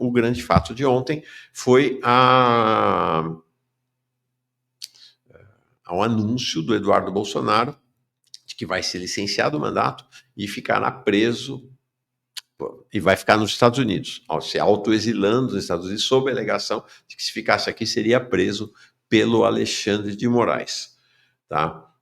o grande fato de ontem foi ao anúncio do Eduardo Bolsonaro de que vai ser licenciado o mandato e ficará preso, e vai ficar nos Estados Unidos, se autoexilando nos Estados Unidos, sob a alegação de que se ficasse aqui seria preso pelo Alexandre de Moraes. Tá?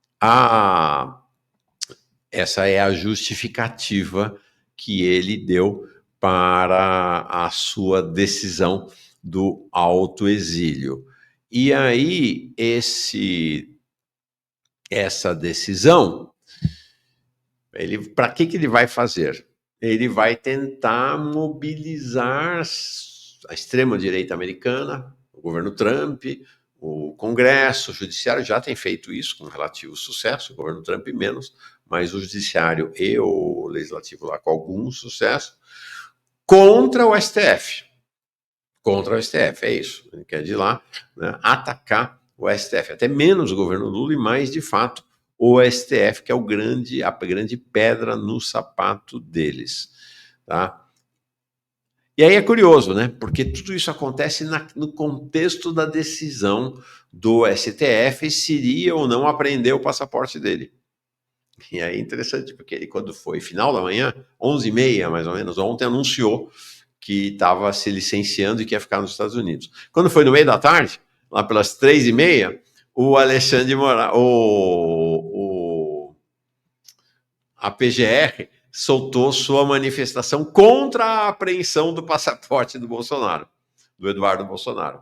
Essa é a justificativa que ele deu para a sua decisão do autoexílio. E aí, essa decisão, para que ele vai fazer? Ele vai tentar mobilizar a extrema-direita americana, o governo Trump, o Congresso, o Judiciário já tem feito isso com relativo sucesso, o governo Trump menos, mas o Judiciário e o Legislativo lá com algum sucesso, contra o STF. Contra o STF, é isso. Ele quer ir lá, né, atacar o STF, até menos o governo Lula e mais, de fato, o STF, que é a grande pedra no sapato deles. Tá? E aí é curioso, né? Porque tudo isso acontece no contexto da decisão do STF se iria ou não apreender o passaporte dele. E aí é interessante, porque ele, quando foi final da manhã, 11h30 mais ou menos, ontem anunciou que estava se licenciando e que ia ficar nos Estados Unidos. Quando foi no meio da tarde, lá pelas 3h30, o Alexandre de Moraes, a PGR soltou sua manifestação contra a apreensão do passaporte do Bolsonaro, do Eduardo Bolsonaro.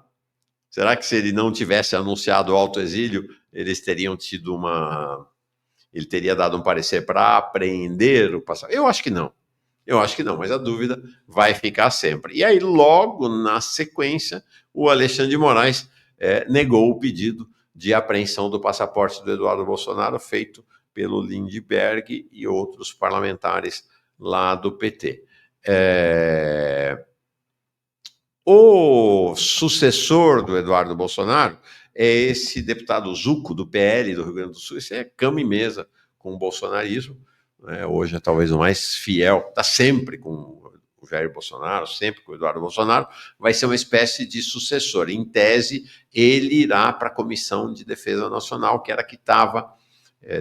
Será que se ele não tivesse anunciado o autoexílio, eles teriam tido ele teria dado um parecer para apreender o passaporte? Eu acho que não. Mas a dúvida vai ficar sempre. E aí, logo na sequência, o Alexandre de Moraes negou o pedido de apreensão do passaporte do Eduardo Bolsonaro, feito pelo Lindbergh e outros parlamentares lá do PT. O sucessor do Eduardo Bolsonaro é esse deputado Zucco, do PL do Rio Grande do Sul. Esse é cama e mesa com o bolsonarismo. Hoje é talvez o mais fiel, está sempre com o Jair Bolsonaro, sempre com o Eduardo Bolsonaro, vai ser uma espécie de sucessor. Em tese, ele irá para a Comissão de Defesa Nacional, que era a que estava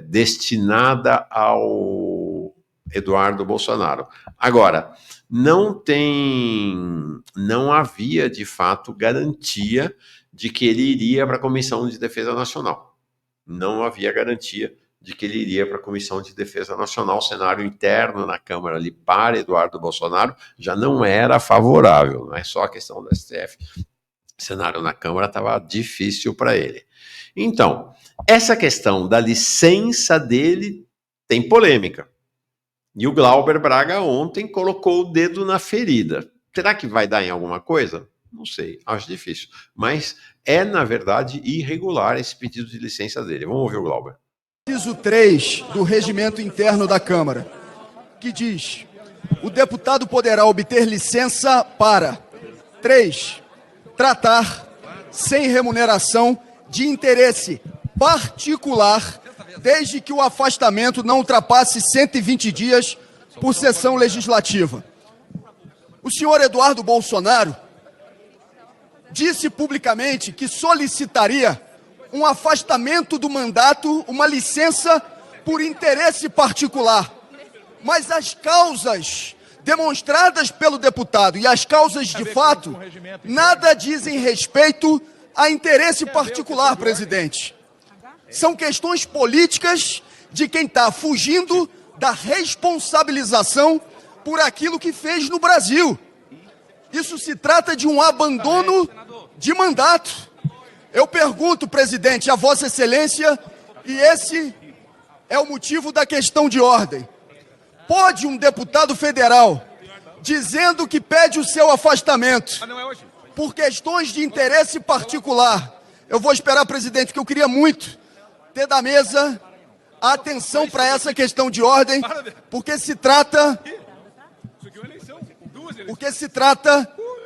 destinada ao Eduardo Bolsonaro. Agora, não havia, de fato, garantia de que ele iria para a Comissão de Defesa Nacional. Não havia garantia de que ele iria para a Comissão de Defesa Nacional. O cenário interno na Câmara ali para Eduardo Bolsonaro já não era favorável, não é só a questão do STF. O cenário na Câmara estava difícil para ele. Então, essa questão da licença dele tem polêmica. E o Glauber Braga ontem colocou o dedo na ferida. Será que vai dar em alguma coisa? Não sei, acho difícil. Mas é, na verdade, irregular esse pedido de licença dele. Vamos ouvir o Glauber. Inciso 3 do regimento interno da Câmara, que diz: o deputado poderá obter licença para 3. Tratar, sem remuneração, de interesse particular, desde que o afastamento não ultrapasse 120 dias por sessão legislativa. O senhor Eduardo Bolsonaro disse publicamente que solicitaria um afastamento do mandato, uma licença por interesse particular. Mas as causas demonstradas pelo deputado e as causas de fato nada dizem respeito a interesse particular, presidente. São questões políticas de quem está fugindo da responsabilização por aquilo que fez no Brasil. Isso se trata de um abandono de mandato. Eu pergunto, presidente, a Vossa Excelência, e esse é o motivo da questão de ordem: pode um deputado federal, dizendo que pede o seu afastamento por questões de interesse particular, eu vou esperar, presidente, porque eu queria muito ter da mesa a atenção para essa questão de ordem, porque se trata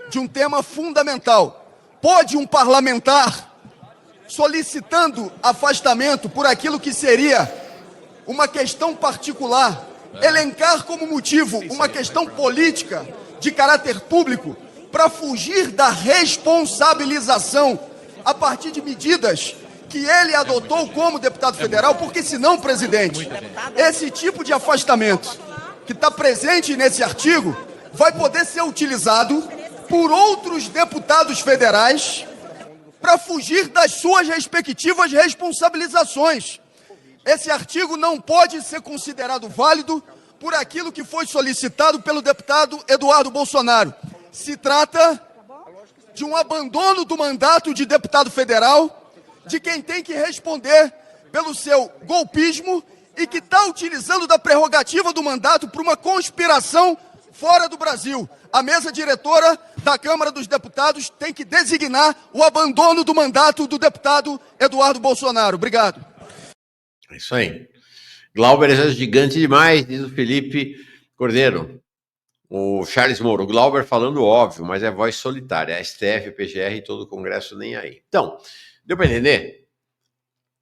de um tema fundamental. Pode um parlamentar, solicitando afastamento por aquilo que seria uma questão particular, elencar como motivo uma questão política de caráter público, para fugir da responsabilização a partir de medidas que ele adotou como deputado federal, porque senão, presidente, esse tipo de afastamento que está presente nesse artigo vai poder ser utilizado por outros deputados federais para fugir das suas respectivas responsabilizações. Esse artigo não pode ser considerado válido por aquilo que foi solicitado pelo deputado Eduardo Bolsonaro. Se trata de um abandono do mandato de deputado federal, de quem tem que responder pelo seu golpismo e que está utilizando da prerrogativa do mandato para uma conspiração fora do Brasil. A mesa diretora da Câmara dos Deputados tem que designar o abandono do mandato do deputado Eduardo Bolsonaro. Obrigado. É isso aí. Glauber é gigante demais, diz o Felipe Cordeiro. O Charles Moro, o Glauber falando óbvio, mas é voz solitária. A STF, PGR e todo o Congresso nem aí. Então, deu para entender?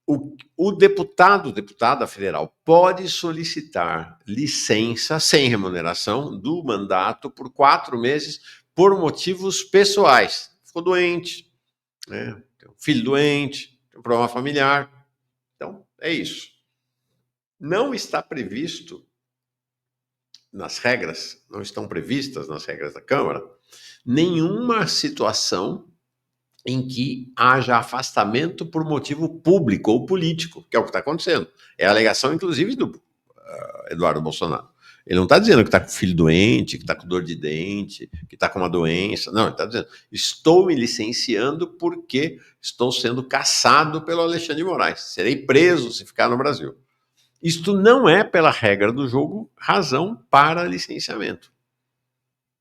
O deputada federal pode solicitar licença sem remuneração do mandato por 4 meses por motivos pessoais. Ficou doente, né? Tem um filho doente, tem um problema familiar. Então, é isso. Não está previsto nas regras, não estão previstas nas regras da Câmara, nenhuma situação em que haja afastamento por motivo público ou político, que é o que está acontecendo. É a alegação, inclusive, do Eduardo Bolsonaro. Ele não está dizendo que está com filho doente, que está com dor de dente, que está com uma doença. Não, ele está dizendo, estou me licenciando porque estou sendo caçado pelo Alexandre de Moraes. Serei preso se ficar no Brasil. Isto não é, pela regra do jogo, razão para licenciamento.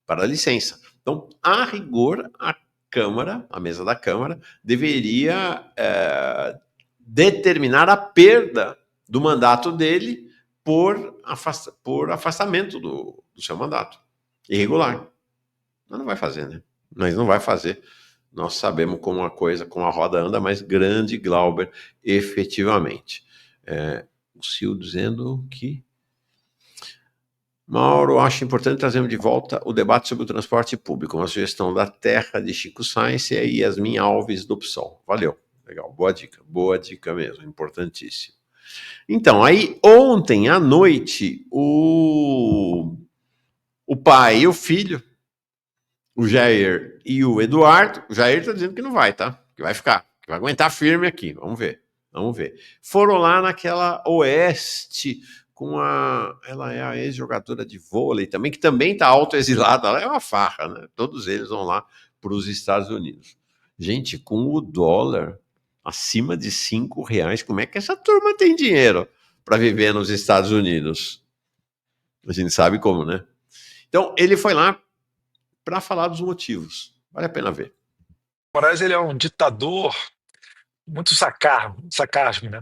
Para licença. Então, a rigor, a Câmara, a mesa da Câmara, deveria determinar a perda do mandato dele por afastamento do seu mandato. Irregular. Mas não vai fazer, né? Mas não vai fazer. Nós sabemos como a roda anda, mas grande Glauber, efetivamente. O Sil dizendo que... Mauro, acho importante trazermos de volta o debate sobre o transporte público, uma sugestão da terra de Chico Sainz e a Yasmin Alves do PSOL. Valeu, legal, boa dica mesmo, importantíssimo. Então, aí ontem à noite, o pai e o filho, o Jair e o Eduardo, o Jair está dizendo que não vai, tá? Que vai ficar, que vai aguentar firme aqui, vamos ver. Foram lá naquela Oeste... ela é a ex-jogadora de vôlei também, que também está autoexilada, ela é uma farra, né? Todos eles vão lá para os Estados Unidos. Gente, com o dólar acima de R$5, como é que essa turma tem dinheiro para viver nos Estados Unidos? A gente sabe como, né? Então, ele foi lá para falar dos motivos. Vale a pena ver. Moraes, ele é um ditador muito sarcasmo, né?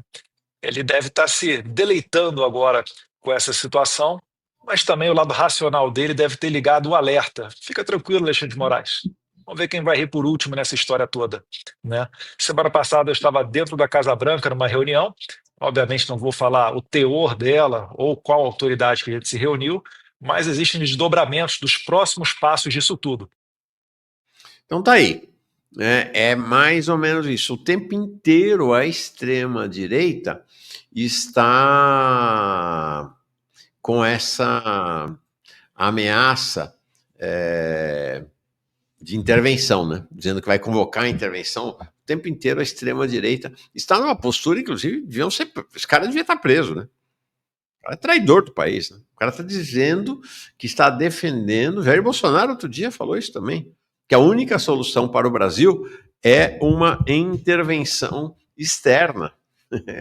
Ele deve estar se deleitando agora com essa situação, mas também o lado racional dele deve ter ligado o alerta. Fica tranquilo, Alexandre de Moraes. Vamos ver quem vai rir por último nessa história toda, né? Semana passada eu estava dentro da Casa Branca numa reunião, obviamente não vou falar o teor dela ou qual autoridade que a gente se reuniu, mas existem desdobramentos dos próximos passos disso tudo. Então tá aí. É mais ou menos isso. O tempo inteiro a extrema-direita está com essa ameaça de intervenção, né? Dizendo que vai convocar a intervenção. O tempo inteiro a extrema-direita está numa postura, inclusive, esse cara devia estar preso, né? O cara é traidor do país, né? O cara está dizendo que está defendendo... Jair Bolsonaro outro dia falou isso também, que a única solução para o Brasil é uma intervenção externa.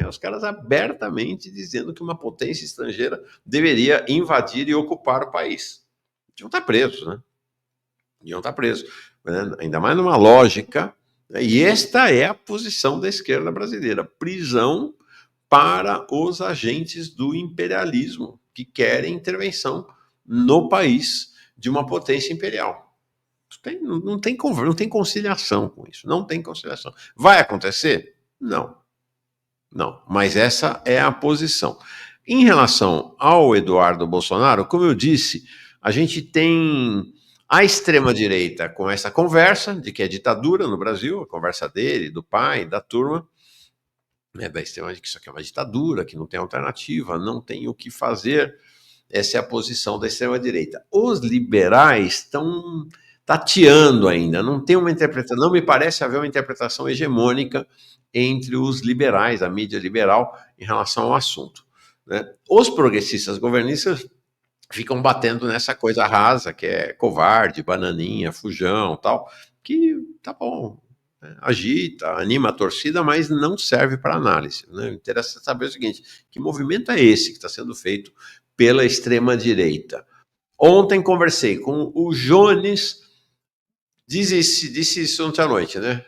Os caras abertamente dizendo que uma potência estrangeira deveria invadir e ocupar o país. Deviam estar presos, né? Ainda mais numa lógica, né? E esta é a posição da esquerda brasileira. Prisão para os agentes do imperialismo que querem intervenção no país de uma potência imperial. Não tem conciliação com isso. Não tem conciliação. Vai acontecer? Não. Mas essa é a posição. Em relação ao Eduardo Bolsonaro, como eu disse, a gente tem A extrema-direita, com essa conversa de que é ditadura no Brasil, a conversa dele, do pai, da turma, da extrema-direita, que isso aqui é uma ditadura, que não tem alternativa, não tem o que fazer. Essa é a posição da extrema-direita. Os liberais estão tateando ainda, não tem uma interpretação, não me parece haver uma interpretação hegemônica entre os liberais, a mídia liberal, em relação ao assunto, né? Os progressistas governistas ficam batendo nessa coisa rasa, que é covarde, bananinha, fujão, tal, que tá bom, né? Agita, anima a torcida, mas não serve para análise, né? Interessa saber o seguinte, que movimento é esse que está sendo feito pela extrema-direita? Ontem conversei com o Jones, disse isso ontem à noite, né?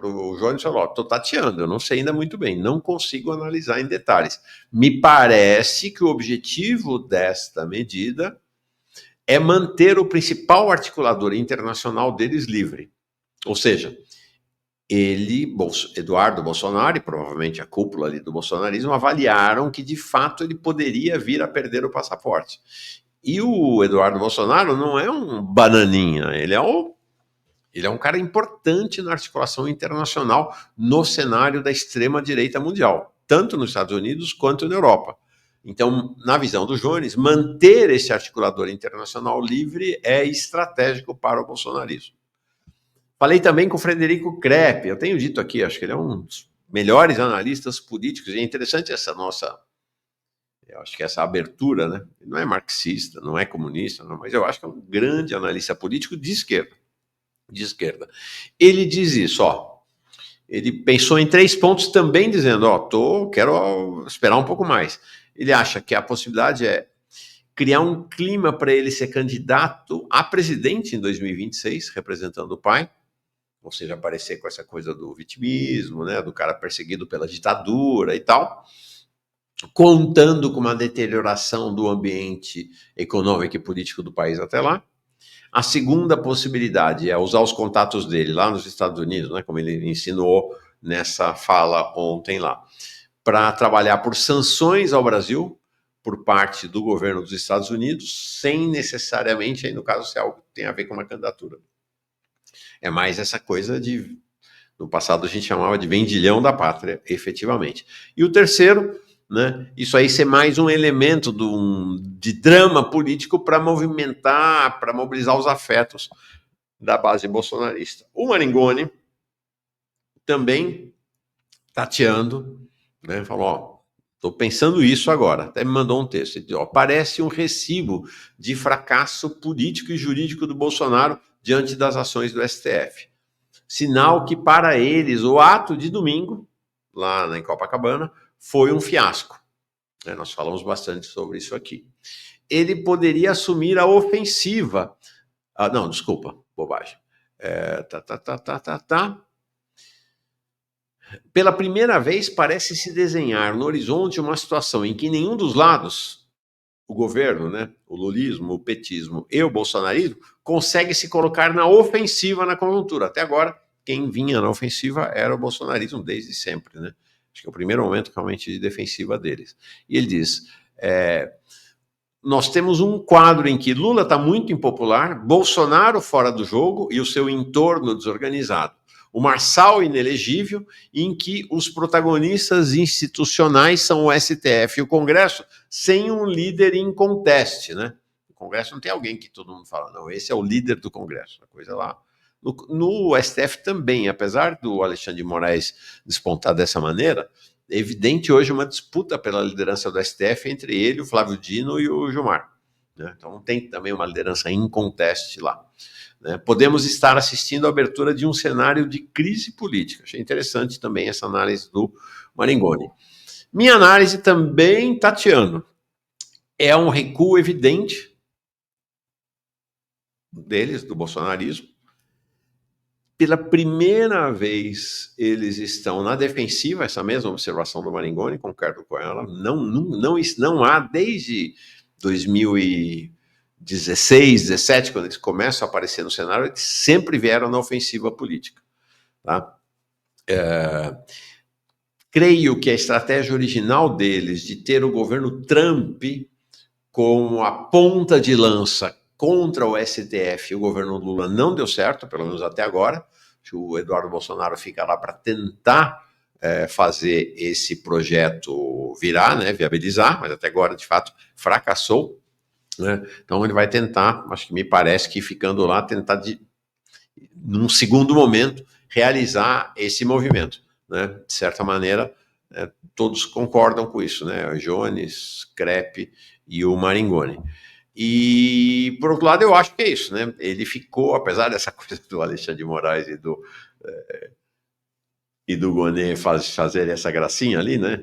O Jones falou, estou tateando, eu não sei ainda muito bem, não consigo analisar em detalhes. Me parece que o objetivo desta medida é manter o principal articulador internacional deles livre. Ou seja, ele, Eduardo Bolsonaro, e provavelmente a cúpula ali do bolsonarismo, avaliaram que, de fato, ele poderia vir a perder o passaporte. E o Eduardo Bolsonaro não é um bananinha, ele é um cara importante na articulação internacional no cenário da extrema-direita mundial, tanto nos Estados Unidos quanto na Europa. Então, na visão do Jones, manter esse articulador internacional livre é estratégico para o bolsonarismo. Falei também com o Frederico Crepe, eu tenho dito aqui, acho que ele é um dos melhores analistas políticos, e é interessante essa nossa, eu acho que essa abertura, né? Ele não é marxista, não é comunista, não, mas eu acho que é um grande analista político de esquerda. Ele diz isso, ó, ele pensou em 3 pontos também dizendo, ó, quero esperar um pouco mais. Ele acha que a possibilidade é criar um clima para ele ser candidato a presidente em 2026, representando o pai, ou seja, aparecer com essa coisa do vitimismo, né, do cara perseguido pela ditadura e tal, contando com uma deterioração do ambiente econômico e político do país até lá. A segunda possibilidade é usar os contatos dele lá nos Estados Unidos, né, como ele insinuou nessa fala ontem lá, para trabalhar por sanções ao Brasil por parte do governo dos Estados Unidos, sem necessariamente, aí no caso, ser algo que tem a ver com uma candidatura. É mais essa coisa de, no passado a gente chamava de vendilhão da pátria, efetivamente. E o terceiro, né, isso aí ser mais um elemento de drama político para movimentar, para mobilizar os afetos da base bolsonarista. O Maringoni também tateando, né, falou, ó, estou pensando isso agora, até me mandou um texto, ele disse, ó, parece um recibo de fracasso político e jurídico do Bolsonaro diante das ações do STF. Sinal que para eles o ato de domingo, lá em Copacabana, foi um fiasco. Nós falamos bastante sobre isso aqui. Ele poderia assumir a ofensiva. Não, desculpa, bobagem. Pela primeira vez, parece se desenhar no horizonte uma situação em que nenhum dos lados, o governo, né, o lulismo, o petismo e o bolsonarismo, consegue se colocar na ofensiva na conjuntura. Até agora, quem vinha na ofensiva era o bolsonarismo desde sempre, né? Acho que é o primeiro momento realmente de defensiva deles. E ele diz, nós temos um quadro em que Lula está muito impopular, Bolsonaro fora do jogo e o seu entorno desorganizado. O Marçal inelegível, em que os protagonistas institucionais são o STF e o Congresso, sem um líder em conteste, né? O Congresso não tem alguém que todo mundo fala, não, esse é o líder do Congresso, a coisa lá. No STF também, apesar do Alexandre de Moraes despontar dessa maneira, é evidente hoje uma disputa pela liderança do STF entre ele, o Flávio Dino e o Gilmar, né? Então tem também uma liderança em conteste lá, né? Podemos estar assistindo a abertura de um cenário de crise política. Achei interessante também essa análise do Maringoni. Minha análise também, tateando, é um recuo evidente deles, do bolsonarismo. Pela primeira vez, eles estão na defensiva, essa mesma observação do Maringoni, concordo com ela, não há desde 2016, 2017, quando eles começam a aparecer no cenário, eles sempre vieram na ofensiva política. Tá? Creio que a estratégia original deles de ter o governo Trump como a ponta de lança contra o STF e o governo Lula não deu certo, pelo menos até agora. O Eduardo Bolsonaro fica lá para tentar fazer esse projeto virar, né, viabilizar, mas até agora, de fato, fracassou. Né? Então ele vai tentar, acho que me parece que ficando lá, tentar, num segundo momento, realizar esse movimento. Né? De certa maneira, todos concordam com isso, né? O Jones, Crepe e o Maringoni. E, por outro lado, eu acho que é isso, né? Ele ficou, apesar dessa coisa do Alexandre de Moraes e do Gonê fazerem essa gracinha ali, né?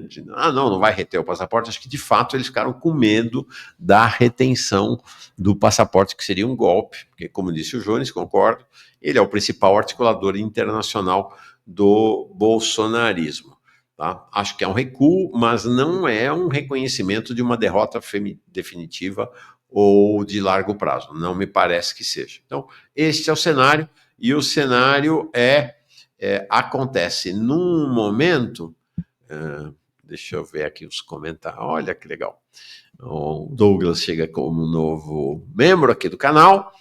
Não vai reter o passaporte. Acho que, de fato, eles ficaram com medo da retenção do passaporte, que seria um golpe, porque, como disse o Jones, concordo, ele é o principal articulador internacional do bolsonarismo. Tá? Acho que é um recuo, mas não é um reconhecimento de uma derrota definitiva ou de largo prazo. Não me parece que seja. Então, este é o cenário, e o cenário acontece num momento... deixa eu ver aqui os comentários. Olha que legal. O Douglas chega como novo membro aqui do canal.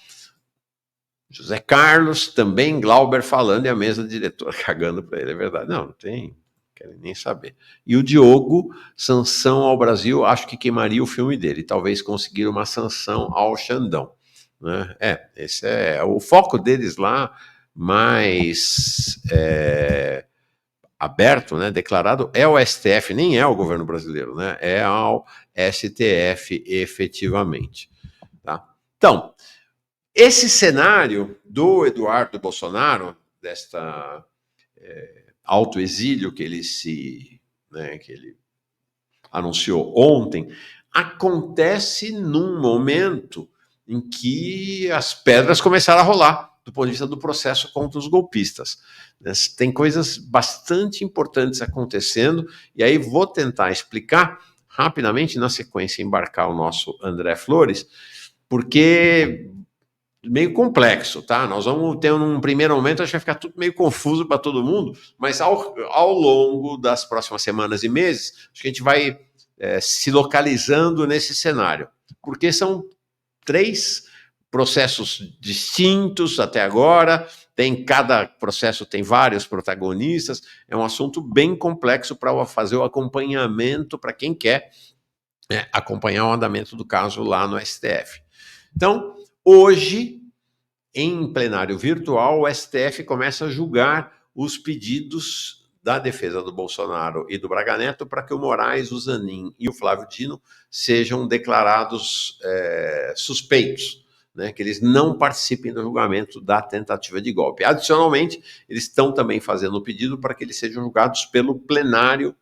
José Carlos, também Glauber falando, e a mesa diretora cagando para ele. É verdade. Não tem... querem nem saber. E o Diogo, sanção ao Brasil, acho que queimaria o filme dele, talvez conseguir uma sanção ao Xandão. Né? Esse é o foco deles lá, mais aberto, né, declarado, é o STF, nem é o governo brasileiro, né, é ao STF efetivamente. Tá? Então, esse cenário do Eduardo Bolsonaro, desta autoexílio que ele que ele anunciou ontem, acontece num momento em que as pedras começaram a rolar do ponto de vista do processo contra os golpistas. Tem coisas bastante importantes acontecendo, e aí vou tentar explicar rapidamente, na sequência, embarcar o nosso André Flores, porque meio complexo, tá? Nós vamos ter um primeiro momento, acho que vai ficar tudo meio confuso para todo mundo, mas ao longo das próximas semanas e meses, acho que a gente vai se localizando nesse cenário, porque são 3 processos distintos até agora, cada processo tem vários protagonistas, é um assunto bem complexo para fazer o acompanhamento para quem quer acompanhar o andamento do caso lá no STF. Então, hoje, em plenário virtual, o STF começa a julgar os pedidos da defesa do Bolsonaro e do Braga Neto para que o Moraes, o Zanin e o Flávio Dino sejam declarados suspeitos, né, que eles não participem do julgamento da tentativa de golpe. Adicionalmente, eles estão também fazendo o pedido para que eles sejam julgados pelo plenário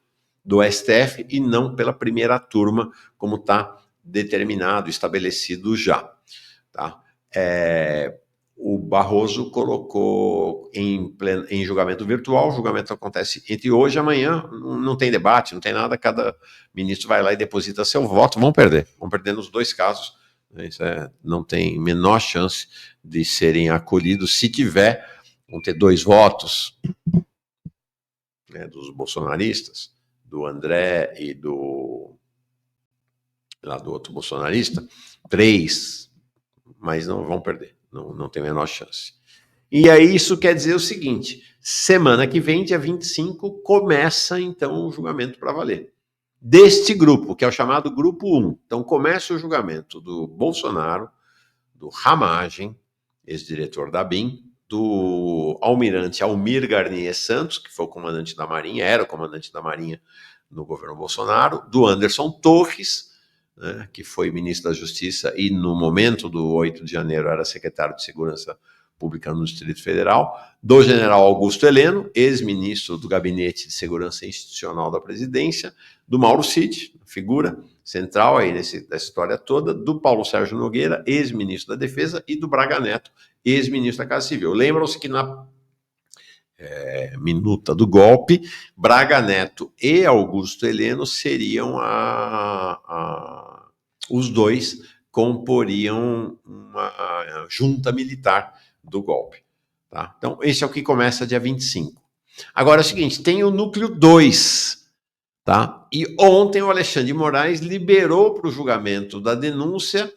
do STF e não pela primeira turma, como está determinado, estabelecido já. Tá? O Barroso colocou em julgamento virtual, o julgamento acontece entre hoje e amanhã, não tem debate, não tem nada, cada ministro vai lá e deposita seu voto, vão perder nos 2 casos, isso não tem menor chance de serem acolhidos, se tiver, vão ter 2 votos, né, dos bolsonaristas, do André e do outro bolsonarista, 3, mas não vão perder, não tem a menor chance. E aí isso quer dizer o seguinte, semana que vem, dia 25, começa então o julgamento para valer. Deste grupo, que é o chamado Grupo 1. Então começa o julgamento do Bolsonaro, do Ramagem, ex-diretor da BIM, do almirante Almir Garnier Santos, que foi o comandante da Marinha, era o comandante da Marinha no governo Bolsonaro, do Anderson Torres, né, que foi ministro da Justiça e no momento do 8 de janeiro era secretário de Segurança Pública no Distrito Federal, do general Augusto Heleno, ex-ministro do Gabinete de Segurança Institucional da Presidência, do Mauro Cid, figura central aí dessa história toda, do Paulo Sérgio Nogueira, ex-ministro da Defesa, e do Braga Neto, ex-ministro da Casa Civil. Lembram-se que na minuta do golpe, Braga Neto e Augusto Heleno seriam os 2 comporiam uma junta militar do golpe. Tá? Então, esse é o que começa dia 25. Agora é o seguinte, tem o núcleo 2, tá? E ontem o Alexandre de Moraes liberou para o julgamento da denúncia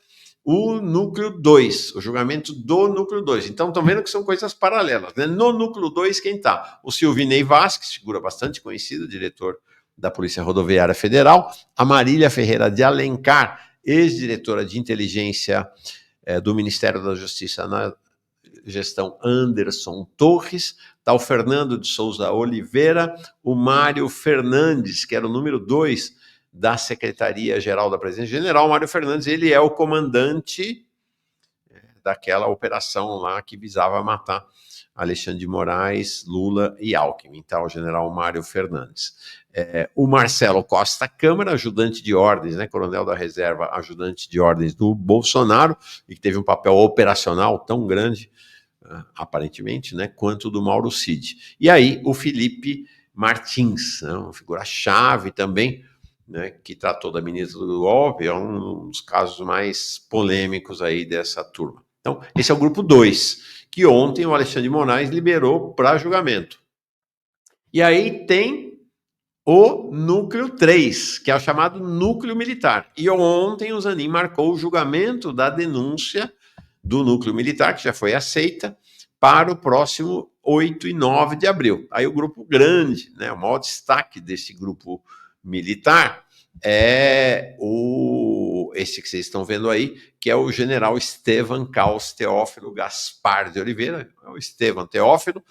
o núcleo 2, o julgamento do núcleo 2. Então, estão vendo que são coisas paralelas, né? No núcleo 2, quem está? O Silvinei Vasquez, figura bastante conhecida, diretor da Polícia Rodoviária Federal, a Marília Ferreira de Alencar, ex-diretora de inteligência do Ministério da Justiça na gestão Anderson Torres, está o Fernando de Souza Oliveira, o Mário Fernandes, que era o número 2 da Secretaria-Geral da Presidência General. O Mário Fernandes, ele é o comandante daquela operação lá que visava matar Alexandre de Moraes, Lula e Alckmin, então o general Mário Fernandes. O Marcelo Costa Câmara, ajudante de ordens, né, coronel da reserva, ajudante de ordens do Bolsonaro, e que teve um papel operacional tão grande, aparentemente, né, quanto do Mauro Cid. E aí o Felipe Martins, né, uma figura-chave também, né, que tratou da ministra do golpe, é um dos casos mais polêmicos aí dessa turma. Então, esse é o grupo 2, que ontem o Alexandre de Moraes liberou para julgamento. E aí tem o núcleo 3, que é o chamado núcleo militar. E ontem o Zanin marcou o julgamento da denúncia do núcleo militar, que já foi aceita, para o próximo 8 e 9 de abril. Aí o grupo grande, né, o maior destaque desse grupo militar é esse que vocês estão vendo aí, que é o general Estevan Caos Teófilo Gaspar de Oliveira, o Estevan Teófilo,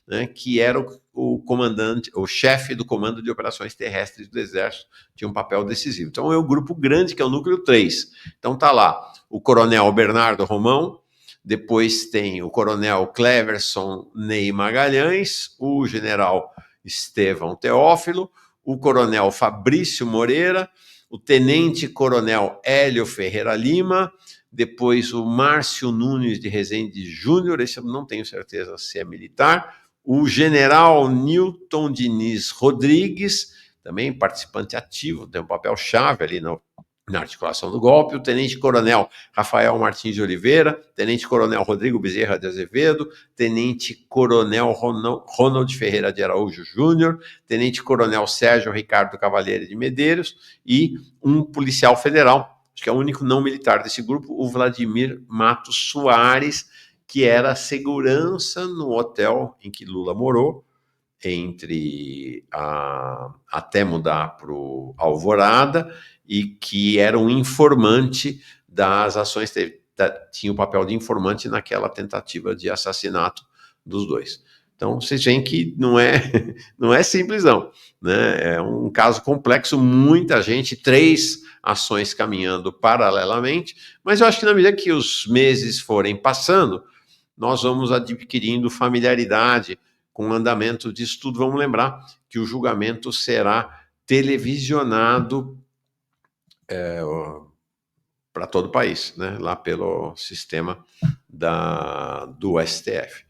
né, que era o comandante, o chefe do Comando de Operações Terrestres do Exército, tinha um papel decisivo. Então é o grupo grande, que é o núcleo 3. Então tá lá o coronel Bernardo Romão, depois tem o coronel Cleverson Ney Magalhães, o general Estevão Teófilo, o coronel Fabrício Moreira, o tenente-coronel Hélio Ferreira Lima, depois o Márcio Nunes de Rezende Júnior, esse eu não tenho certeza se é militar, o general Newton Diniz Rodrigues, também participante ativo, tem um papel-chave ali na articulação do golpe, o tenente-coronel Rafael Martins de Oliveira, tenente-coronel Rodrigo Bezerra de Azevedo, tenente-coronel Ronald Ferreira de Araújo Júnior, tenente-coronel Sérgio Ricardo Cavalieri de Medeiros e um policial federal, acho que é o único não militar desse grupo, o Vladimir Matos Soares, que era segurança no hotel em que Lula morou, até mudar para o Alvorada, e que era um informante das ações, tinha o papel de informante naquela tentativa de assassinato dos dois. Então, vocês veem que não é simples, não, né? É um caso complexo, muita gente, 3 ações caminhando paralelamente, mas eu acho que na medida que os meses forem passando, nós vamos adquirindo familiaridade com o andamento disso tudo. Vamos lembrar que o julgamento será televisionado para todo o país, né? Lá pelo sistema do STF.